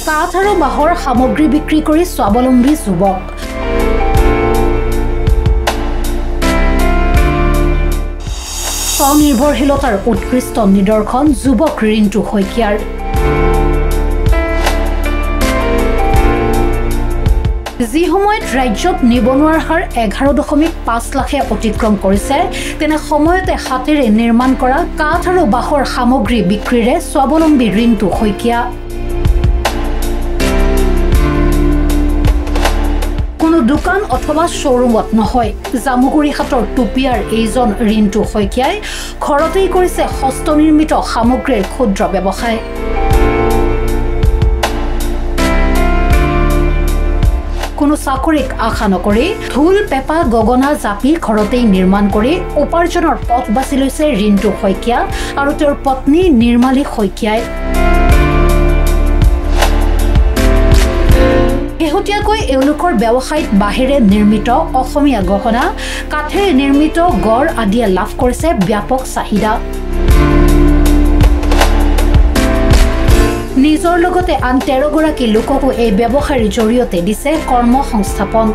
কাঠ আৰু বাঁহৰ সামগ্ৰী বিক্ৰী কৰি স্বাৱলম্বী যুৱক। স্বনিৰ্ভৰশীলতাৰ উৎকৃষ্ট নিদৰ্শন যুৱক ৰিণ্টু শইকীয়াৰ। যি সময়ত ৰাজ্যত নিবনুৱাৰ হাৰ 11.5 লাখে অতিক্ৰম কৰিছে, তেনে সময়তে হাতেৰে নিৰ্মাণ কৰা কাঠ আৰু বাঁহৰ সামগ্ৰী বিক্ৰীৰে স্বাৱলম্বী ৰিণ্টু শইকীয়া। কোনো দোকান অথবা শ্বৰুমত নহয়, জামুগুৰিহাটৰ টুপিয়াৰ এইজন ৰিণ্টু শইকীয়াই ঘৰতেই কৰিছে হস্তনিৰ্মিত সামগ্ৰীৰ ক্ষুদ্ৰ ব্যৱসায়। কোনো চাকৰিক আশা নকৰি ঢোল পেঁপা গগনা জাপি ঘৰতেই নিৰ্মাণ কৰি উপাৰ্জনৰ পথ বাছি লৈছে ৰিণ্টু শইকীয়া আৰু তেওঁৰ পত্নী নিৰ্মালী শইকীয়াই। শেহতীয়াকৈ এওঁলোকৰ ব্যৱসায়িত বাঁহেৰে নিৰ্মিত অসমীয়া গহনা, কাঠেৰে নিৰ্মিত গড় আদিয়ে লাভ কৰিছে ব্যাপক চাহিদা। নিজৰ লগতে আন 13 গৰাকী লোককো এই ব্যৱসায়ৰ জৰিয়তে দিছে কৰ্মসংস্থাপন।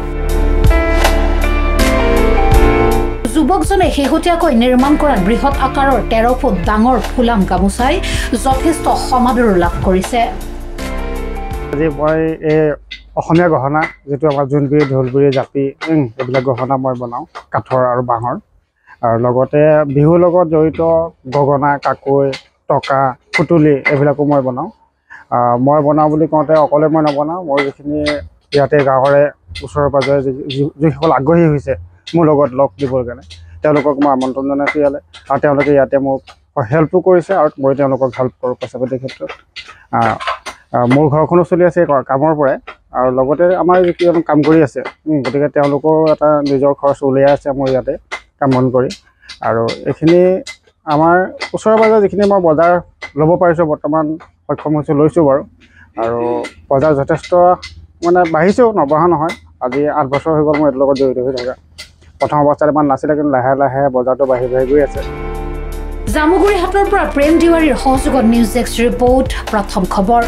যুৱকজনে শেহতীয়াকৈ নিৰ্মাণ কৰা বৃহৎ আকাৰৰ 13 ফুট ডাঙৰ ফুলাম গামোচাই যথেষ্ট সমাদৰ লাভ কৰিছে। আজি মই এই অসমীয়া গহনা যেটো আমাৰ জোনবিৰি ঢোলবিৰি জাপি এইবিলাক গহনা মই বনাওঁ কাঠৰ আৰু বাঁহৰ, আৰু লগতে বিহুৰ লগত জড়িত গগনা, কাকৈ, টকা, ফুটুলি এইবিলাকো মই বনাওঁ। মই বনাওঁ বুলি কওঁতে অকলে মই নবনাওঁ, মই যিখিনি ইয়াতে গাঁৱৰে ওচৰে পাঁজৰে যিসকল আগ্ৰহী হৈছে মোৰ লগত লগ দিবৰ কাৰণে তেওঁলোকক মই আমন্ত্ৰণ জনাইছোঁ ইয়ালৈ, আৰু তেওঁলোকে ইয়াতে মোক হেল্পো কৰিছে আৰু মই তেওঁলোকক হেল্প কৰোঁ পইচা পাতিৰ ক্ষেত্ৰত। মোৰ ঘৰখনো চলি আছে কামৰ পৰাই, আৰু লগতে আমাৰ যিকেইজন কাম কৰি আছে, গতিকে তেওঁলোকৰ এটা নিজৰ খৰচ উলিয়াই আছে মোৰ ইয়াতে কাম বন কৰি। আৰু এইখিনি আমাৰ ওচৰে পাঁজৰে যিখিনি মই বজাৰ ল'ব পাৰিছোঁ বৰ্তমান সক্ষম হৈছোঁ, লৈছোঁ বাৰু, আৰু বজাৰ যথেষ্ট মানে বাঢ়িছেও, নবঢ়া নহয়। আজি 8 বছৰ হৈ গ'ল মই এইটোৰ লগত জড়িত হৈ থকা। প্ৰথম অৱস্থাত ইমান নাছিলে, কিন্তু লাহে লাহে বজাৰটো বাঢ়ি গৈ আছে। জামুগুৰিহাটৰ পৰা প্ৰেম তিৱাৰীৰ সহযোগত নিউজ ডেস্ক ৰিপৰ্ট, প্ৰথম খবৰ।